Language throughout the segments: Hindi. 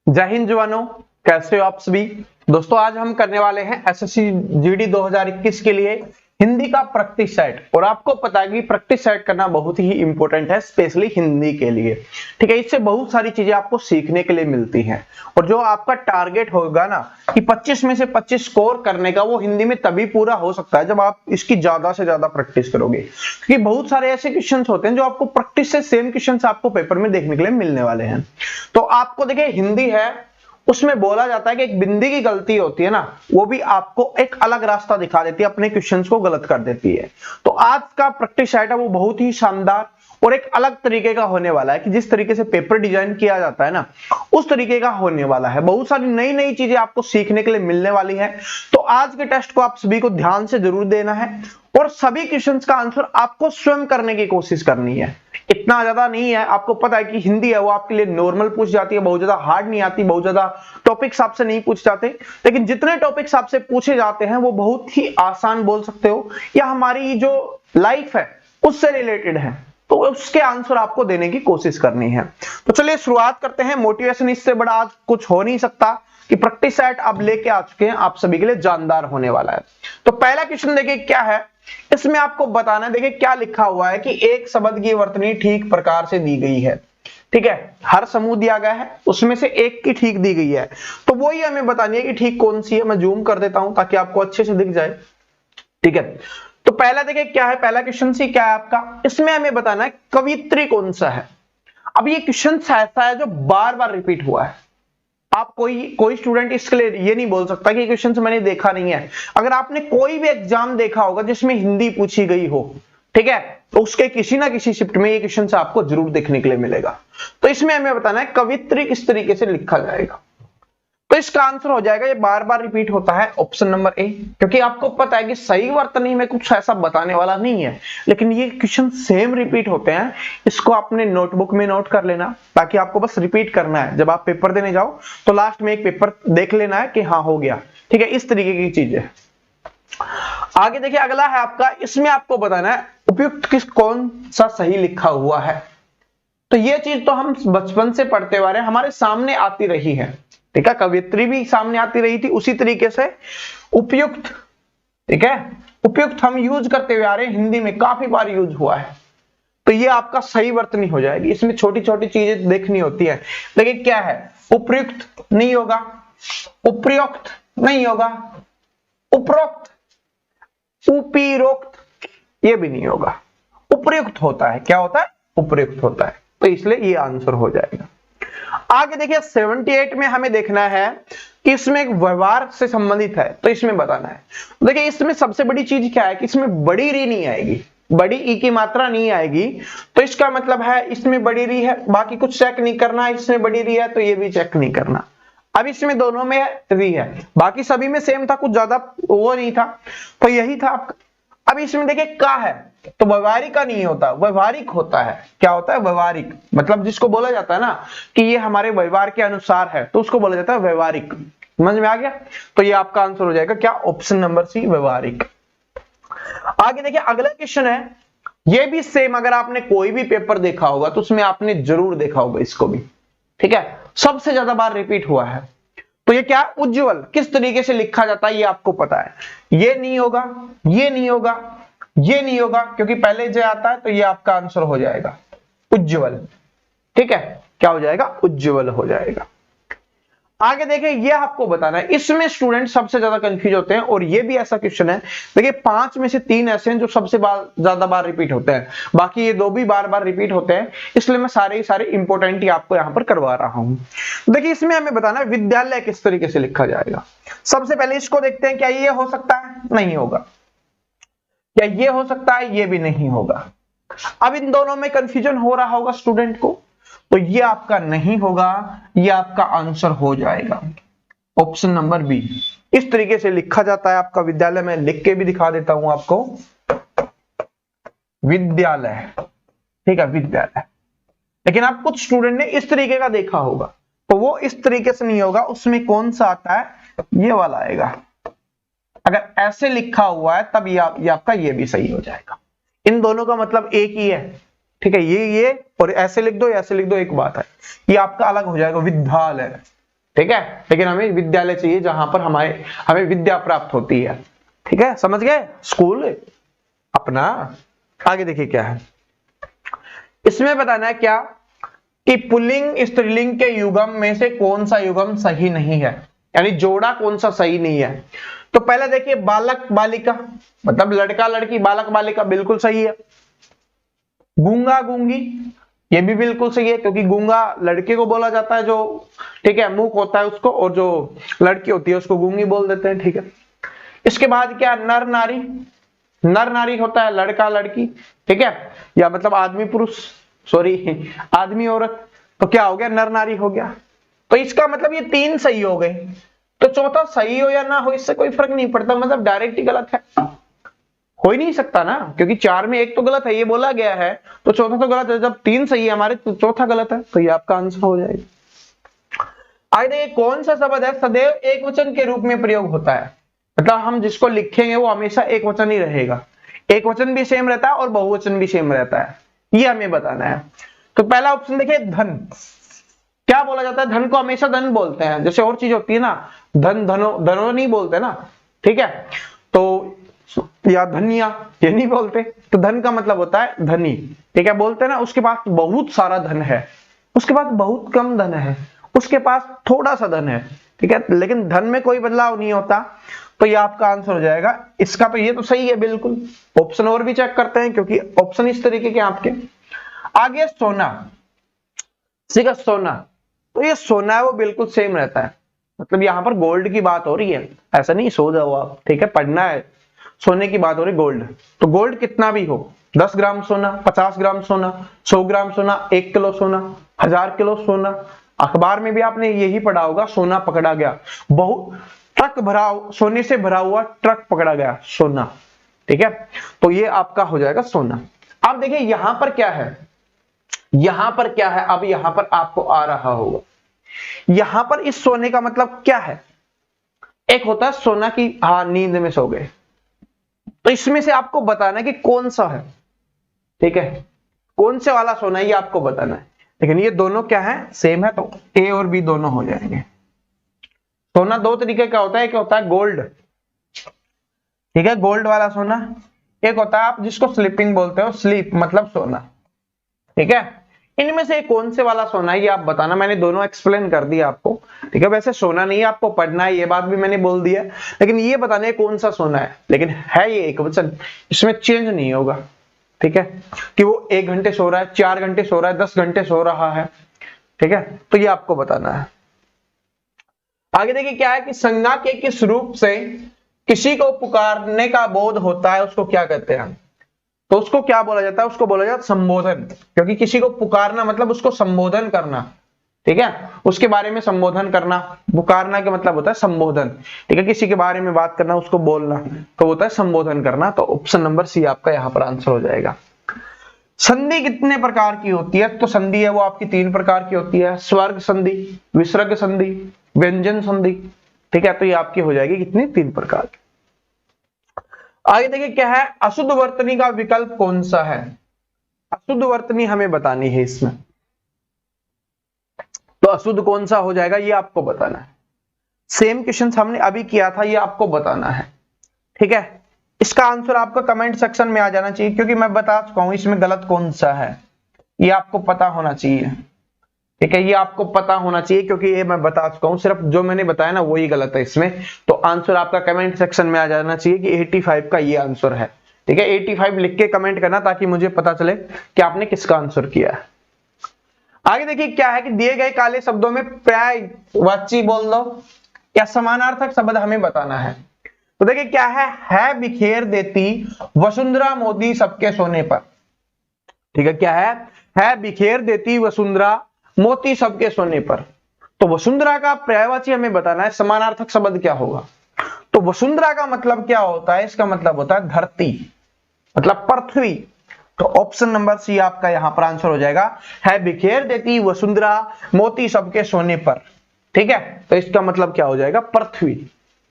जय हिंद जवानों, कैसे हो आप सभी। दोस्तों आज हम करने वाले हैं एसएससी जीडी 2021 के लिए हिंदी का प्रैक्टिस सेट। और आपको पता है कि प्रैक्टिस सेट करना बहुत ही इंपॉर्टेंट है, स्पेशली हिंदी के लिए। ठीक है, इससे बहुत सारी चीजें आपको सीखने के लिए मिलती हैं। और जो आपका टारगेट होगा ना कि 25 में से 25 स्कोर करने का, वो हिंदी में तभी पूरा हो सकता है जब आप इसकी ज्यादा से ज्यादा प्रैक्टिस करोगे। क्योंकि बहुत सारे ऐसे क्वेश्चंस होते हैं जो आपको प्रैक्टिस से सेम क्वेश्चंस आपको पेपर में देखने के लिए मिलने वाले हैं। तो आपको देखिए, हिंदी है उसमें बोला जाता है कि एक बिंदी की गलती होती है ना, वो भी आपको एक अलग रास्ता दिखा देती है, अपने क्वेश्चंस को गलत कर देती है। तो आज का प्रैक्टिस सेट है वो बहुत ही शानदार और एक अलग तरीके का होने वाला है कि जिस तरीके से पेपर डिजाइन किया जाता है ना, उस तरीके का होने वाला है। बहुत सारी नई नई चीजें आपको सीखने के लिए मिलने वाली है। तो आज के टेस्ट को आप सभी को ध्यान से जरूर देना है और सभी क्वेश्चंस का आंसर आपको स्वयं करने की कोशिश करनी है। इतना ज्यादा नहीं है, आपको पता है कि हिंदी है वो आपके लिए नॉर्मल पूछ जाती है, बहुत ज्यादा हार्ड नहीं आती, बहुत ज्यादा टॉपिक्स आपसे नहीं पूछ जाते। लेकिन जितने टॉपिक्स आपसे पूछे जाते हैं वो बहुत ही आसान बोल सकते हो, या हमारी जो लाइफ है उससे रिलेटेड है, तो उसके आंसर आपको देने की कोशिश करनी है। तो चलिए शुरुआत करते हैं। मोटिवेशन इससे बड़ा आज कुछ हो नहीं सकता कि प्रैक्टिस सेट आप लेके आ चुके हैं, आप सभी के लिए जानदार होने वाला है। तो पहला क्वेश्चन देखिए क्या है, इसमें आपको बताना है। देखिए क्या लिखा हुआ है कि एक शब्द की वर्तनी ठीक प्रकार से दी गई है। ठीक है, हर समूह दिया गया है, उसमें से एक की ठीक दी गई है। तो वही हमें बतानी है कि ठीक कौन सी है। मैं जूम कर देता हूं ताकि आपको अच्छे से दिख जाए। ठीक है, तो पहला देखिए क्या है, पहला क्वेश्चन सी क्या है आपका, इसमें हमें बताना है कवित्री कौन सा है। अब ये क्वेश्चन ऐसा है जो बार बार रिपीट हुआ है। आप कोई स्टूडेंट इसके लिए ये नहीं बोल सकता कि क्वेश्चन मैंने देखा नहीं है। अगर आपने कोई भी एग्जाम देखा होगा जिसमें हिंदी पूछी गई हो, ठीक है, तो उसके किसी ना किसी शिफ्ट में ये क्वेश्चन आपको जरूर देखने के लिए मिलेगा। तो इसमें हमें बताना है कवित्री किस तरीके से लिखा जाएगा। तो इसका आंसर हो जाएगा, ये बार बार रिपीट होता है, ऑप्शन नंबर ए। क्योंकि आपको पता है कि सही वर्तनी में कुछ ऐसा बताने वाला नहीं है, लेकिन ये क्वेश्चन सेम रिपीट होते हैं। इसको अपने नोटबुक में नोट कर लेना, ताकि आपको बस रिपीट करना है। जब आप पेपर देने जाओ तो लास्ट में एक पेपर देख लेना है कि हाँ हो गया। ठीक है, इस तरीके की चीज है। आगे देखिए अगला है आपका, इसमें आपको बताना है उपयुक्त किस कौन सा सही लिखा हुआ है। तो ये चीज तो हम बचपन से पढ़ते हुए हमारे सामने आती रही है। ठीक है, कवित्री भी सामने आती रही थी, उसी तरीके से उपयुक्त। ठीक है, उपयुक्त हम यूज करते हुए आ रहे हैं, हिंदी में काफी बार यूज हुआ है। तो ये आपका सही वर्तनी हो जाएगी। इसमें छोटी छोटी चीजें देखनी होती है। देखिए क्या है, उपयुक्त नहीं होगा, उपयुक्त नहीं होगा, उपरोक्त, उपरोक्त ये भी नहीं होगा, उपयुक्त होता है। क्या होता है, उपयुक्त होता है। तो इसलिए ये आंसर हो जाएगा। आगे देखिए 78 में हमें देखना है कि इसमें एक व्यवहार से संबंधित है, तो इसमें बताना है। देखिए इसमें सबसे बड़ी चीज क्या है कि इसमें बड़ी री नहीं आएगी, बड़ी ई की मात्रा नहीं आएगी। तो इसका मतलब है इसमें बड़ी री है, बाकी कुछ चेक नहीं करना। इसमें बड़ी री है तो ये भी चेक नहीं करना। अब इसमें दोनों में री है, बाकी सभी में सेम था, कुछ ज्यादा वो नहीं था, तो यही था आपका। अब इसमें देखिए का है, तो व्यवहारिक का नहीं होता, व्यवहारिक होता है। क्या होता है, व्यवहारिक। मतलब जिसको बोला जाता है ना कि ये हमारे व्यवहार के अनुसार है, तो उसको बोला जाता है व्यवहारिक। समझ में आ गया। तो ये आपका आंसर हो जाएगा क्या, ऑप्शन नंबर सी, व्यवहारिक। आगे देखिए अगला क्वेश्चन है, ये भी सेम, अगर आपने कोई भी पेपर देखा होगा तो उसमें आपने जरूर देखा होगा इसको भी। ठीक है, सबसे ज्यादा बार रिपीट हुआ है। तो ये क्या, उज्ज्वल किस तरीके से लिखा जाता है ये आपको पता है। ये नहीं होगा, ये नहीं होगा, ये नहीं होगा, क्योंकि पहले जो आता है, तो ये आपका आंसर हो जाएगा उज्ज्वल। ठीक है, क्या हो जाएगा, उज्ज्वल हो जाएगा। आगे देखिए ये आपको बताना है, इसमें स्टूडेंट सबसे ज्यादा कंफ्यूज होते हैं, और ये भी ऐसा क्वेश्चन है। देखिए 5 में से 3 ऐसे हैं जो सबसे ज्यादा बार रिपीट होते हैं, बाकी ये 2 भी बार बार रिपीट होते हैं। इसलिए मैं सारे इंपॉर्टेंट ही आपको यहां पर करवा रहा हूं। देखिए इसमें हमें बताना है विद्यालय किस तरीके से लिखा जाएगा। सबसे पहले इसको देखते हैं, क्या ये हो सकता है, नहीं होगा। क्या ये हो सकता है, ये भी नहीं होगा। अब इन दोनों में कंफ्यूजन हो रहा होगा स्टूडेंट को, तो ये आपका नहीं होगा, ये आपका आंसर हो जाएगा ऑप्शन नंबर बी। इस तरीके से लिखा जाता है आपका विद्यालय। में लिख के भी दिखा देता हूं आपको, विद्यालय। ठीक है, विद्यालय। लेकिन आप कुछ स्टूडेंट ने इस तरीके का देखा होगा, तो वो इस तरीके से नहीं होगा। उसमें कौन सा आता है, ये वाला आएगा। अगर ऐसे लिखा हुआ है तब ये आपका ये भी सही हो जाएगा। इन दोनों का मतलब एक ही है। ठीक है, ये और ऐसे लिख दो, ऐसे लिख दो, एक बात है। ये आपका अलग हो जाएगा, विद्यालय। ठीक है, लेकिन हमें विद्यालय चाहिए जहां पर हमें विद्या प्राप्त होती है। ठीक है, समझ गए, स्कूल अपना। आगे देखिए क्या है इसमें, बताना है क्या कि पुल्लिंग स्त्रीलिंग के युगम में से कौन सा युगम सही नहीं है, यानी जोड़ा कौन सा सही नहीं है। तो पहले देखिए बालक बालिका, मतलब लड़का लड़की, बालक बालिका बिल्कुल सही है। गूंगा गूंगी, ये भी बिल्कुल सही है, क्योंकि गूंगा लड़के को बोला जाता है जो, ठीक है, मूक होता है उसको, और जो लड़की होती है उसको गूंगी बोल देते हैं। ठीक है, इसके बाद क्या, नर नारी, नर नारी होता है लड़का लड़की, ठीक है, या मतलब आदमी पुरुष, सॉरी आदमी औरत, तो क्या हो गया, नर नारी हो गया। तो इसका मतलब ये 3 सही हो गए, तो चौथा सही हो या ना हो इससे कोई फर्क नहीं पड़ता, मतलब डायरेक्ट ही गलत है, हो ही नहीं सकता ना, क्योंकि 4 में 1 तो गलत है ये बोला गया है, तो चौथा तो गलत है। जब 3 सही है हमारे तो चौथा गलत है, तो ये आपका आंसर हो जाएगा। आगे देखिए कौन सा शब्द है सदैव एक वचन के रूप में प्रयोग होता है, मतलब हम जिसको लिखेंगे वो हमेशा एक वचन ही रहेगा, एक वचन भी सेम रहता है और बहुवचन भी सेम रहता है, ये हमें बताना है। तो पहला ऑप्शन देखिए धन, क्या बोला जाता है, धन को हमेशा धन बोलते हैं, जैसे और चीज होती है ना, धन धनो धनो नहीं बोलते ना, ठीक है, तो या धनिया ये नहीं बोलते, तो धन का मतलब होता है धनी, ठीक है, बोलते हैं ना उसके पास बहुत सारा धन है, उसके पास बहुत कम धन है, उसके पास थोड़ा सा धन है, ठीक है, लेकिन धन में कोई बदलाव नहीं होता, तो ये आपका आंसर हो जाएगा इसका। तो ये तो सही है बिल्कुल, ऑप्शन और भी चेक करते हैं क्योंकि ऑप्शन इस तरीके के आपके। आगे सोना, ठीक है, सोना, तो ये सोना है वो बिल्कुल सेम रहता है, मतलब यहां पर गोल्ड की बात हो रही है, ऐसा नहीं सो जाओ आप, ठीक है, पढ़ना है, सोने की बात हो रही गोल्ड, तो गोल्ड कितना भी हो, 10 ग्राम सोना, 50 ग्राम सोना, 100 ग्राम सोना, 1 किलो सोना, 1000 किलो सोना, अखबार में भी आपने यही पढ़ा होगा, सोना पकड़ा गया, बहुत ट्रक भरा, सोने से भरा हुआ ट्रक पकड़ा गया, सोना, ठीक है, तो ये आपका हो जाएगा सोना। अब देखिए यहां पर क्या है, यहां पर क्या है, अब यहां पर आपको आ रहा होगा, यहां पर इस सोने का मतलब क्या है, एक होता है सोना की, हाँ नींद में सो गए, तो इसमें से आपको बताना है कि कौन सा है, ठीक है, कौन से वाला सोना है ये आपको बताना है, लेकिन ये दोनों क्या है, सेम है, तो ए और बी दोनों हो जाएंगे। सोना 2 तरीके का होता है, एक होता है गोल्ड, ठीक है, गोल्ड वाला सोना, एक होता है आप जिसको स्लीपिंग बोलते हो, स्लीप मतलब सोना, ठीक है, इनमें से कौन से वाला सोना है ये आप बताना, मैंने दोनों एक्सप्लेन कर दिया आपको, ठीक है, वैसे सोना नहीं है आपको पढ़ना है, ये बात भी मैंने बोल दिया, लेकिन ये बताना है कौन सा सोना है, लेकिन है ये एक वचन, इसमें चेंज नहीं होगा, ठीक है, कि वो 1 घंटे सो रहा है, 4 घंटे सो रहा है, 10 घंटे सो रहा है, ठीक है, तो ये आपको बताना है। आगे देखिए क्या है कि संज्ञा के किस रूप से किसी को पुकारने का बोध होता है उसको क्या कहते हैं, तो उसको क्या बोला जाता है, उसको बोला जाता है संबोधन, क्योंकि किसी को पुकारना मतलब उसको संबोधन करना, ठीक है, उसके बारे में संबोधन करना, पुकारना का मतलब होता है संबोधन, ठीक है, किसी के बारे में बात करना, उसको बोलना, तो होता है संबोधन करना, तो ऑप्शन नंबर सी आपका यहाँ पर आंसर हो जाएगा। संधि कितने प्रकार की होती है, तो संधि है वो आपकी 3 प्रकार की होती है, स्वर्ग संधि, विसर्ग संधि, व्यंजन संधि, ठीक है, तो ये आपकी हो जाएगी कितनी, 3 प्रकार की। आगे देखिए क्या है, अशुद्ध वर्तनी का विकल्प कौन सा है, अशुद्ध वर्तनी हमें बतानी है इसमें, तो अशुद्ध कौन सा हो जाएगा ये आपको बताना है, सेम क्वेश्चन हमने अभी किया था, ये आपको बताना है, ठीक है, इसका आंसर आपका कमेंट सेक्शन में आ जाना चाहिए, क्योंकि मैं बता चुका हूं इसमें गलत कौन सा है, ये आपको पता होना चाहिए, ठीक है, ये आपको पता होना चाहिए, क्योंकि ये मैं बता चुका हूं, सिर्फ जो मैंने बताया ना वही गलत है इसमें, तो आंसर आपका कमेंट सेक्शन में आ जाना चाहिए कि 85 का ये आंसर है, ठीक है, 85 लिख के कमेंट करना ताकि मुझे पता चले कि आपने किसका आंसर किया है। आगे देखिए क्या है कि दिए गए काले शब्दों में पर्यायवाची बोल दो या समानार्थक शब्द हमें बताना है, तो देखिए क्या है बिखेर देती वसुंधरा मोती सबके सोने पर, ठीक है, क्या है बिखेर देती वसुंधरा मोती सबके सोने पर, तो वसुंधरा का पर्यायवाची हमें बताना है, समानार्थक शब्द क्या होगा, तो वसुंधरा का मतलब क्या होता है, इसका मतलब होता है धरती, मतलब पृथ्वी, तो ऑप्शन नंबर सी आपका यहां पर आंसर हो जाएगा, है बिखेर देती वसुंधरा मोती सबके सोने पर, ठीक है, तो इसका मतलब क्या हो जाएगा, पृथ्वी,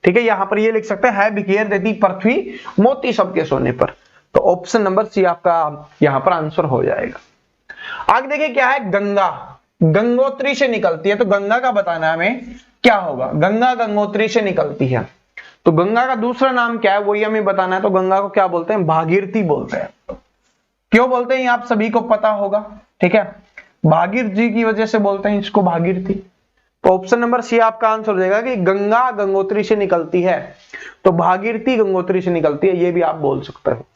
ठीक है, यहां पर ये लिख सकते हैं, है बिखेर देती पृथ्वी मोती सबके सोने पर, तो ऑप्शन नंबर सी आपका यहां पर आंसर हो जाएगा। आगे देखिए क्या है, गंगा गंगोत्री से निकलती है, तो गंगा का बताना है हमें, क्या होगा? गंगा गंगोत्री से निकलती है। तो गंगा का दूसरा नाम क्या है वही हमें बताना है। तो गंगा को क्या बोलते हैं? भागीरथी बोलते हैं। क्यों बोलते हैं ये आप सभी को पता होगा, ठीक है। भागीरथ जी की वजह से बोलते हैं इसको भागीरथी। तो ऑप्शन नंबर सी आपका आंसर हो जाएगा कि गंगा गंगोत्री से निकलती है, तो भागीरथी गंगोत्री से निकलती है, ये भी आप बोल सकते हो।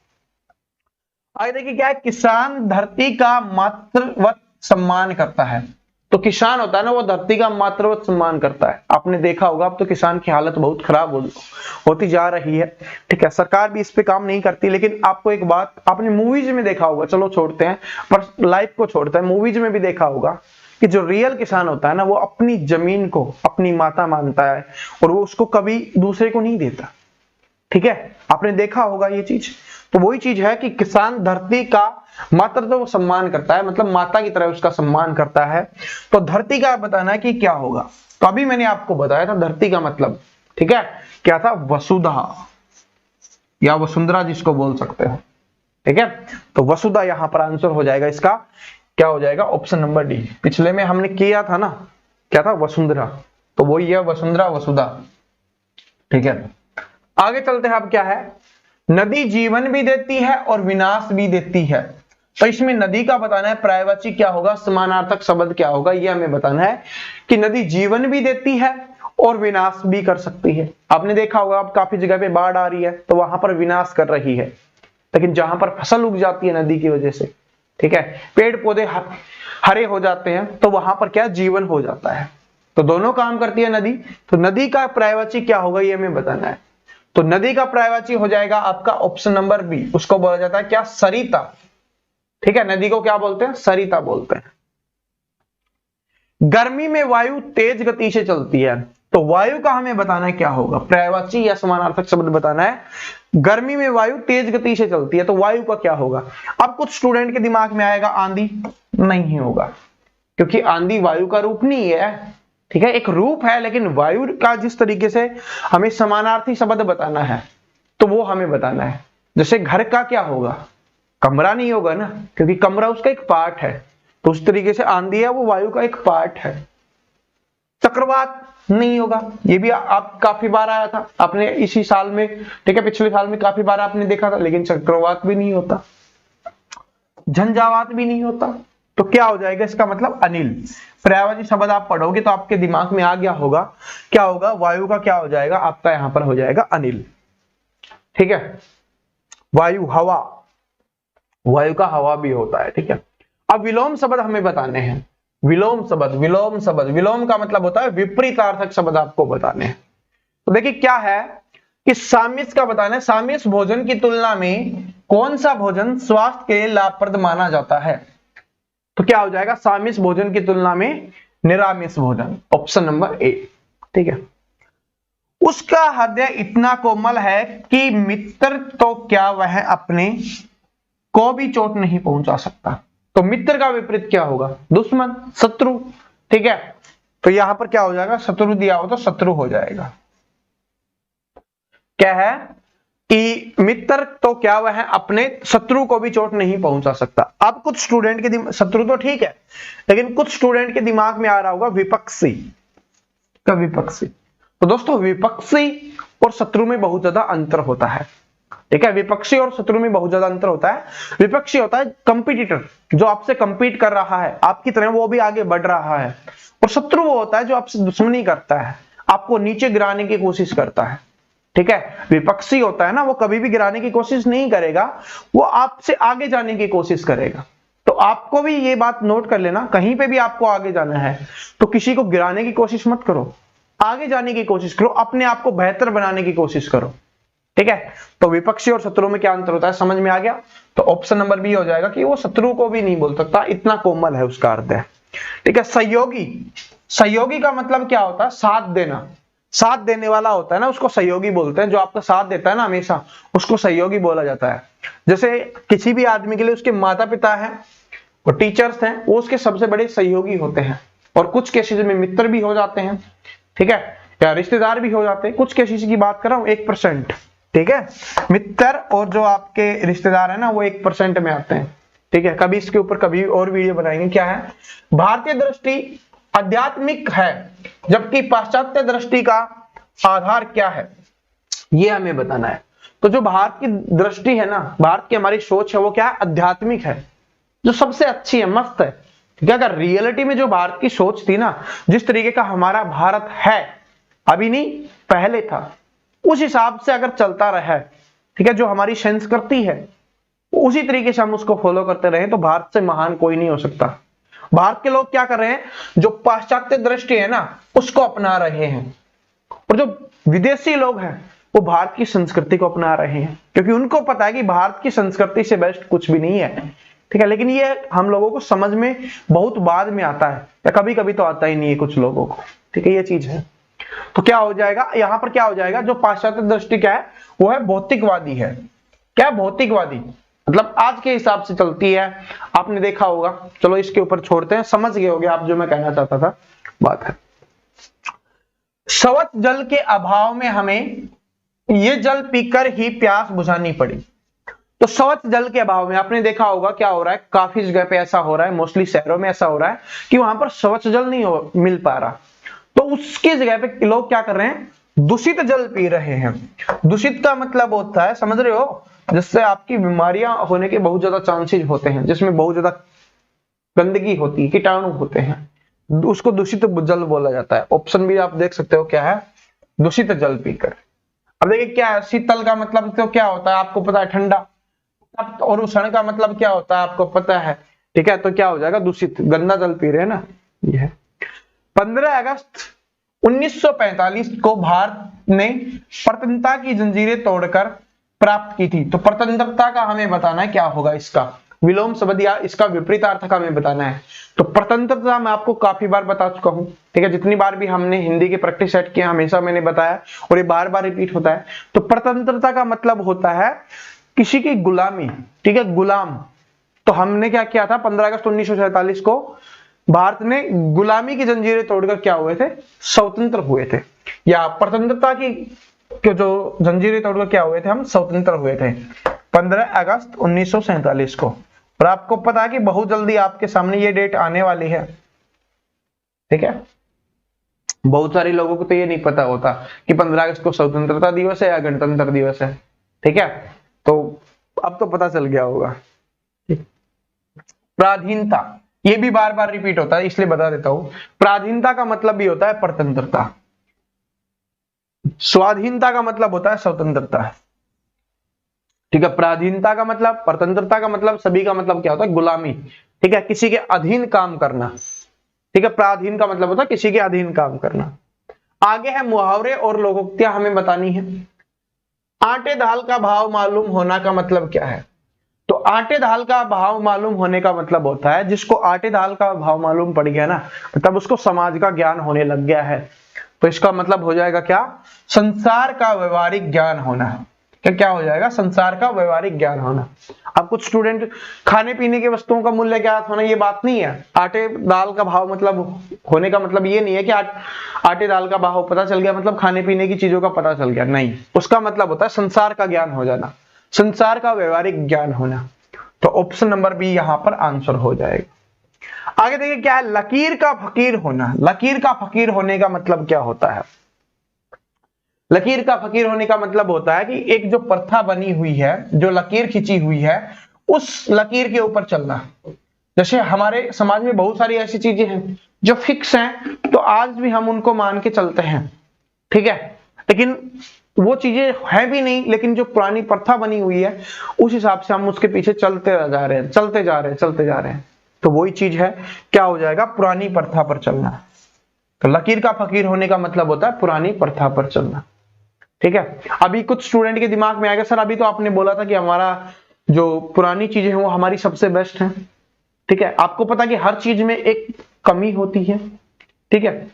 आगे देखिए क्या है, किसान धरती का मातृवत सम्मान करता है। तो किसान होता है ना, वो धरती का मातृवत सम्मान करता है। आपने देखा होगा अब तो किसान की हालत बहुत खराब होती जा रही है, ठीक है। सरकार भी इस पे काम नहीं करती, लेकिन आपको एक बात आपने मूवीज में देखा होगा, चलो छोड़ते हैं पर लाइफ को छोड़ते हैं, मूवीज में भी देखा होगा कि जो रियल किसान होता है ना, वो अपनी जमीन को अपनी माता मानता है और वो उसको कभी दूसरे को नहीं देता, ठीक है। आपने देखा होगा ये चीज। तो वही चीज है कि किसान धरती का मातृत्व सम्मान करता है, मतलब माता की तरह उसका सम्मान करता है। तो धरती का बताना है कि क्या होगा। तो अभी मैंने आपको बताया था धरती का मतलब, ठीक है, क्या था? वसुधा या वसुंधरा जिसको बोल सकते हो, ठीक है। तो वसुधा यहां पर आंसर हो जाएगा इसका, क्या हो जाएगा? Option number D. पिछले में हमने किया था ना, क्या था? वसुंधरा। तो वही है वसुंधरा वसुधा, ठीक है। आगे चलते हैं। अब क्या है? नदी जीवन भी देती है और विनाश भी देती है। तो इसमें नदी का बताना है, पर्यायवाची क्या होगा, समानार्थक शब्द क्या होगा, ये हमें बताना है कि नदी जीवन भी देती है और विनाश भी कर सकती है। आपने देखा होगा अब काफी जगह पे बाढ़ आ रही है तो वहां पर विनाश कर रही है, लेकिन जहां पर फसल उग जाती है नदी की वजह से, ठीक है, पेड़ पौधे हरे हो जाते हैं, तो वहां पर क्या जीवन हो जाता है। तो दोनों काम करती है नदी। तो नदी का पर्यायवाची क्या होगा ये हमें बताना है। तो नदी का पर्यायवाची हो जाएगा आपका ऑप्शन नंबर बी, उसको बोला जाता है क्या? सरिता, ठीक है। नदी को क्या बोलते हैं? सरिता बोलते हैं। गर्मी में वायु तेज गति से चलती है। तो वायु का हमें बताना है क्या होगा, पर्यायवाची या समानार्थक शब्द बताना है। गर्मी में वायु तेज गति से चलती है, तो वायु का क्या होगा? अब कुछ स्टूडेंट के दिमाग में आएगा आंधी, नहीं होगा, क्योंकि आंधी वायु का रूप नहीं है, ठीक है, एक रूप है, लेकिन वायु का जिस तरीके से हमें समानार्थी शब्द बताना है तो वो हमें बताना है। जैसे घर का क्या होगा? कमरा नहीं होगा ना, क्योंकि कमरा उसका एक पार्ट है। तो उस तरीके से आंधी है वो वायु का एक पार्ट है। चक्रवात नहीं होगा, ये भी आप काफी बार आया था आपने इसी साल में, ठीक है, पिछले साल में काफी बार आपने देखा था, लेकिन चक्रवात भी नहीं होता, झंझावात भी नहीं होता। तो क्या हो जाएगा इसका मतलब? अनिल। पर्यायवाची शब्द आप पढ़ोगे तो आपके दिमाग में आ गया होगा, क्या होगा? वायु का क्या हो जाएगा आपका? यहां पर हो जाएगा अनिल, ठीक है। वायु हवा, वायु का हवा भी होता है, ठीक है। अब विलोम शब्द हमें बताने हैं। विलोम शब्द, विलोम शब्द, विलोम का मतलब होता है विपरीतार्थक शब्द आपको बताने हैं। तो देखिए क्या है कि सामिस का बताना है। सामिस भोजन की तुलना में कौन सा भोजन स्वास्थ्य के लिए लाभप्रद माना जाता है? तो क्या हो जाएगा? सामिस भोजन की तुलना में निरामिष भोजन, ऑप्शन नंबर ए, ठीक है। उसका हृदय इतना कोमल है कि मित्र तो क्या वह अपने को भी चोट नहीं पहुंचा सकता। तो मित्र का विपरीत क्या होगा? दुश्मन, शत्रु, ठीक है। तो यहां पर क्या हो जाएगा? शत्रु दिया हो तो शत्रु हो जाएगा। क्या है कि मित्र तो क्या वह अपने शत्रु को भी चोट नहीं पहुंचा सकता। अब कुछ स्टूडेंट के शत्रु तो ठीक है, लेकिन कुछ स्टूडेंट के दिमाग में आ रहा होगा विपक्षी का, विपक्षी। तो दोस्तों विपक्षी और शत्रु में बहुत ज्यादा अंतर होता है, ठीक है। विपक्षी और शत्रु में बहुत ज्यादा अंतर होता है। विपक्षी होता है कंपटीटर, जो आपसे कंपीट कर रहा है, आपकी तरह वो भी आगे बढ़ रहा है। और शत्रु वो होता है जो आपसे दुश्मनी करता है, आपको नीचे गिराने की कोशिश करता है, ठीक है। विपक्षी होता है ना, वो कभी भी गिराने की कोशिश नहीं करेगा, वो आपसे आगे जाने की कोशिश करेगा। तो आपको भी ये बात नोट कर लेना, कहीं पे भी आपको आगे जाना है तो किसी को गिराने की कोशिश मत करो, आगे जाने की कोशिश करो, अपने आप को बेहतर बनाने की कोशिश करो, ठीक है। तो विपक्षी और शत्रु में क्या अंतर होता है, समझ में आ गया? तो ऑप्शन नंबर बी हो जाएगा कि वो शत्रु को भी नहीं बोल सकता, इतना कोमल है उसका हृदय, ठीक है। सहयोगी, सहयोगी का मतलब क्या होता है? साथ देना, साथ देने वाला होता है ना, उसको सहयोगी बोलते हैं। जो आपका साथ देता है ना हमेशा, उसको सहयोगी बोला जाता है। जैसे किसी भी आदमी के लिए उसके माता पिता हैं और टीचर्स हैं, वो उसके सबसे बड़े सहयोगी होते हैं। और कुछ केसेस में मित्र भी हो जाते हैं, ठीक है, या रिश्तेदार भी हो जाते हैं। कुछ केसेस की बात कर रहा हूं, 1%, ठीक है। मित्र और जो आपके रिश्तेदार है ना, वो 1% में आते हैं, ठीक है। कभी इसके ऊपर कभी और वीडियो बनाएंगे। क्या है? भारतीय दृष्टि आध्यात्मिक है, जबकि पाश्चात्य दृष्टि का आधार क्या है, ये हमें बताना है। तो जो भारत की दृष्टि है ना, भारत की हमारी सोच है, वो क्या है, आध्यात्मिक है, जो सबसे अच्छी है, मस्त है। ठीक है, अगर रियलिटी में जो भारत की सोच थी ना, जिस तरीके का हमारा भारत है, अभी नहीं पहले था, उस हिसाब से अगर चलता रहा, ठीक है, जो हमारी संस्कृति है उसी तरीके से हम उसको फॉलो करते रहे, तो भारत से महान कोई नहीं हो सकता। भारत के लोग क्या कर रहे हैं, जो पाश्चात्य दृष्टि है ना उसको अपना रहे हैं, और जो विदेशी लोग हैं वो भारत की संस्कृति को अपना रहे हैं, क्योंकि उनको पता है कि भारत की संस्कृति से बेस्ट कुछ भी नहीं है। ठीक है, लेकिन ये हम लोगों को समझ में बहुत बाद में आता है, या कभी कभी तो आता ही नहीं है कुछ लोगों को। ठीक है, ये चीज है। तो क्या हो जाएगा यहां पर, क्या हो जाएगा, जो पाश्चात्य दृष्टि क्या है, वो है भौतिकवादी है। क्या भौतिकवादी मतलब आज के हिसाब से चलती है, आपने देखा होगा। चलो इसके ऊपर छोड़ते हैं, समझ गए होगे आप जो मैं कहना चाहता था। बात है स्वच्छ जल के अभाव में हमें ये जल पीकर ही प्यास बुझानी पड़ी। तो स्वच्छ जल के अभाव में आपने देखा होगा क्या हो रहा है, काफी जगह पे ऐसा हो रहा है, मोस्टली शहरों में ऐसा हो रहा है कि वहां पर स्वच्छ जल नहीं मिल पा रहा, तो उसकी जगह पे लोग क्या कर रहे हैं, दूषित जल पी रहे हैं। दूषित का मतलब होता है, समझ रहे हो, जिससे आपकी बीमारियां होने के बहुत ज्यादा चांसेस होते हैं, जिसमें बहुत ज्यादा गंदगी होती है, कीटाणु होते हैं, उसको दूषित जल बोला जाता है। ऑप्शन भी आप देख सकते हो क्या है, दूषित जल पीकर। अब देखिए क्या है, शीतल का मतलब तो क्या होता है आपको पता है, ठंडा, और उष्ण का मतलब क्या होता है आपको पता है। ठीक है, तो क्या हो जाएगा, दूषित, गंदा जल पी रहे हैं ना। ये है 15 अगस्त 1945 को भारत ने स्वतंत्रता की जंजीरें तोड़कर प्राप्त की थी। तो स्वतंत्रता का हमें बताना है क्या होगा, इसका विलोम शब्द या इसका विपरीतार्थ का हमें बताना है। तो स्वतंत्रता मैं आपको काफी बार बता चुका हूं। ठीक है, जितनी बार भी हमने हिंदी के प्रैक्टिस सेट किया हमेशा मैंने बताया, और ये बार बार रिपीट होता है। तो स्वतंत्रता का मतलब होता है किसी की गुलामी। ठीक है, गुलाम। तो हमने क्या किया था, 15 अगस्त 1947 को भारत ने गुलामी की जंजीरें तोड़कर क्या हुए थे, स्वतंत्र हुए थे, या स्वतंत्रता की जो जंजीरें तोड़कर क्या हुए थे, हम स्वतंत्र हुए थे 15 अगस्त 1947 को। और आपको पता है कि बहुत जल्दी आपके सामने ये डेट आने वाली है। ठीक है, बहुत सारे लोगों को तो ये नहीं पता होता कि 15 अगस्त को स्वतंत्रता दिवस है या गणतंत्र दिवस है। ठीक है, तो अब तो पता चल गया होगा। पराधीनता, ये भी बार बार रिपीट होता है इसलिए बता देता हूं। पराधीनता का मतलब भी होता है स्वतंत्रता, स्वाधीनता का मतलब होता है स्वतंत्रता। ठीक है, पराधीनता का मतलब, स्वतंत्रता का मतलब, सभी का मतलब क्या होता है, गुलामी। ठीक है, किसी के अधीन काम करना। ठीक है, पराधीन का मतलब होता है किसी के अधीन काम करना। आगे है मुहावरे और लोकोक्तियां हमें बतानी है। आटे दाल का भाव मालूम होना का मतलब क्या है। तो आटे दाल का भाव मालूम होने का मतलब होता है, जिसको आटे दाल का भाव मालूम पड़ गया ना, मतलब उसको समाज का ज्ञान होने लग गया है। तो इसका मतलब हो जाएगा क्या, संसार का व्यवहारिक ज्ञान होना। क्या हो जाएगा, संसार का व्यवहारिक ज्ञान होना। अब कुछ स्टूडेंट खाने पीने की वस्तुओं का मूल्य ज्ञात होना, ये बात नहीं है। आटे दाल का भाव मतलब होने का मतलब ये नहीं है कि आटे दाल का भाव पता चल गया मतलब खाने पीने की चीजों का पता चल गया, नहीं। उसका मतलब होता है संसार का ज्ञान हो जाना, संसार का व्यवहारिक ज्ञान होना। तो ऑप्शन नंबर बी यहां पर आंसर हो जाएगा। आगे देखिए क्या है, लकीर का फकीर होना। लकीर का फकीर होने का मतलब क्या होता है। लकीर का फकीर होने का मतलब होता है कि एक जो प्रथा बनी हुई है, जो लकीर खींची हुई है, उस लकीर के ऊपर चलना। जैसे हमारे समाज में बहुत सारी ऐसी चीजें हैं जो फिक्स हैं, तो आज भी हम उनको मान के चलते हैं। ठीक है, लेकिन वो चीजें है भी नहीं, लेकिन जो पुरानी प्रथा बनी हुई है उस हिसाब से हम उसके पीछे चलते जा रहे हैं, चलते जा रहे हैं। तो वही चीज है, क्या हो जाएगा, पुरानी प्रथा पर चलना। तो लकीर का फकीर होने का मतलब होता है पुरानी प्रथा पर चलना। ठीक है, अभी कुछ स्टूडेंट के दिमाग में आएगा, सर अभी तो आपने बोला था कि हमारा जो पुरानी चीजें हैं वो हमारी सबसे बेस्ट हैं। ठीक है, आपको पता कि हर चीज में एक कमी होती है। ठीक है,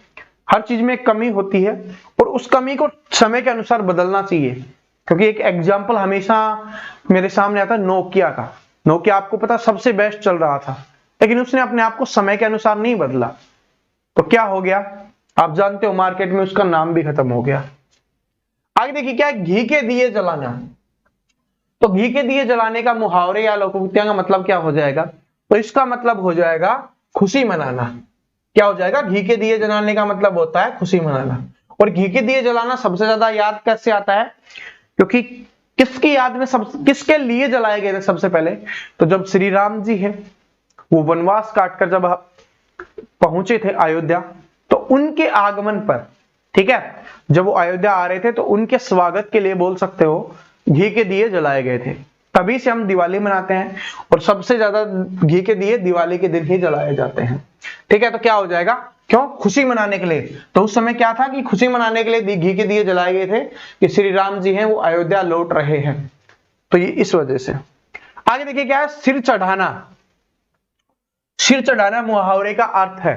हर चीज में एक कमी होती है, और उस कमी को समय के अनुसार बदलना चाहिए। क्योंकि एक एग्जाम्पल हमेशा मेरे सामने आता है नोकिया का। नोकिया आपको पता सबसे बेस्ट चल रहा था, लेकिन उसने अपने आप को समय के अनुसार नहीं बदला, तो क्या हो गया आप जानते हो, मार्केट में उसका नाम भी खत्म हो गया। आगे देखिए क्या है, घी के दिए जलाना। तो घी के दिए जलाने का मुहावरे या लोकोक्तियां का मतलब क्या हो जाएगा, तो इसका मतलब हो जाएगा खुशी मनाना। क्या हो जाएगा, घी के दिए जलाने का मतलब होता है खुशी मनाना। और घी के दिए जलाना सबसे ज्यादा याद कैसे आता है, क्योंकि किसकी याद में किसके लिए जलाए गए थे सबसे पहले, तो जब श्री राम जी है वो वनवास काटकर जब पहुंचे थे अयोध्या, तो उनके आगमन पर, ठीक है, जब वो अयोध्या आ रहे थे तो उनके स्वागत के लिए बोल सकते हो घी के दिए जलाए गए थे। तभी से हम दिवाली मनाते हैं और सबसे ज्यादा घी के दिए दिवाली के दिन ही जलाए जाते हैं। ठीक है, तो क्या हो जाएगा, क्यों, खुशी मनाने के लिए। तो उस समय क्या था कि खुशी मनाने के लिए घी के दिए जलाए गए थे कि श्री राम जी हैं वो अयोध्या लौट रहे हैं, तो ये इस वजह से। आगे देखिए क्या है, सिर चढ़ाना। सिर चढ़ाना मुहावरे का अर्थ है।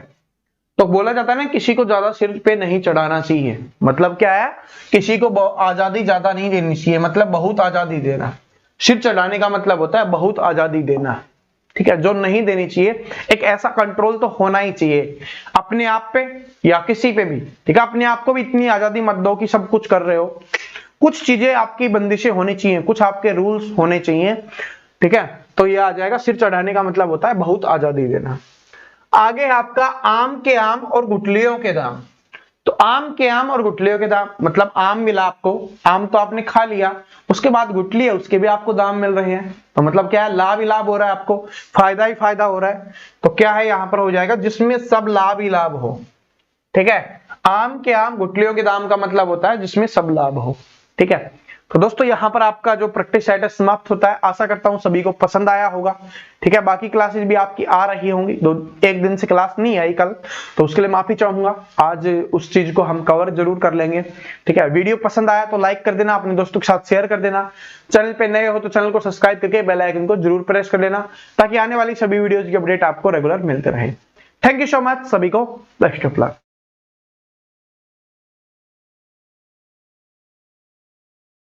तो बोला जाता है ना किसी को ज्यादा सिर पे नहीं चढ़ाना चाहिए, मतलब क्या है, किसी को आजादी ज्यादा नहीं देनी चाहिए, मतलब बहुत आजादी देना। सिर चढ़ाने का मतलब होता है बहुत आजादी देना, ठीक है, जो नहीं देनी चाहिए। एक ऐसा कंट्रोल तो होना ही चाहिए अपने आप पे या किसी पे भी, ठीक है। अपने आप को भी इतनी आजादी मत दो कि सब कुछ कर रहे हो, कुछ चीजें आपकी बंदिशें होनी चाहिए, कुछ आपके रूल्स होने चाहिए, ठीक है। तो ये आ जाएगा, सिर चढ़ाने का मतलब होता है बहुत आजादी देना। आगे आपका आम के आम और गुठलियों के दाम। तो आम के आम और गुठलियों के दाम मतलब आम मिला आपको, आम तो आपने खा लिया, उसके बाद गुठली है उसके भी आपको दाम मिल रहे हैं, तो मतलब क्या है, लाभ ही लाभ हो रहा है, आपको फायदा ही फायदा हो रहा है। तो क्या है यहां पर हो जाएगा, जिसमें सब लाभ ही लाभ हो, ठीक है। आम के आम गुठलियों के दाम का मतलब होता है जिसमें सब लाभ हो, ठीक है। तो दोस्तों यहाँ पर आपका जो प्रैक्टिस सेट है समाप्त होता है। आशा करता हूँ सभी को पसंद आया होगा, ठीक है। बाकी क्लासेस भी आपकी आ रही होंगी, एक दिन से क्लास नहीं आई कल, तो उसके लिए माफी चाहूंगा। आज उस चीज को हम कवर जरूर कर लेंगे, ठीक है। वीडियो पसंद आया तो लाइक कर देना, अपने दोस्तों के साथ शेयर कर देना। चैनल पे नए हो तो चैनल को सब्सक्राइब करके बेल आइकन को जरूर प्रेस कर लेना, ताकि आने वाली सभी वीडियोज की अपडेट आपको रेगुलर मिलते रहे। थैंक यू सो मच, सभी को बेस्ट ऑफ लक।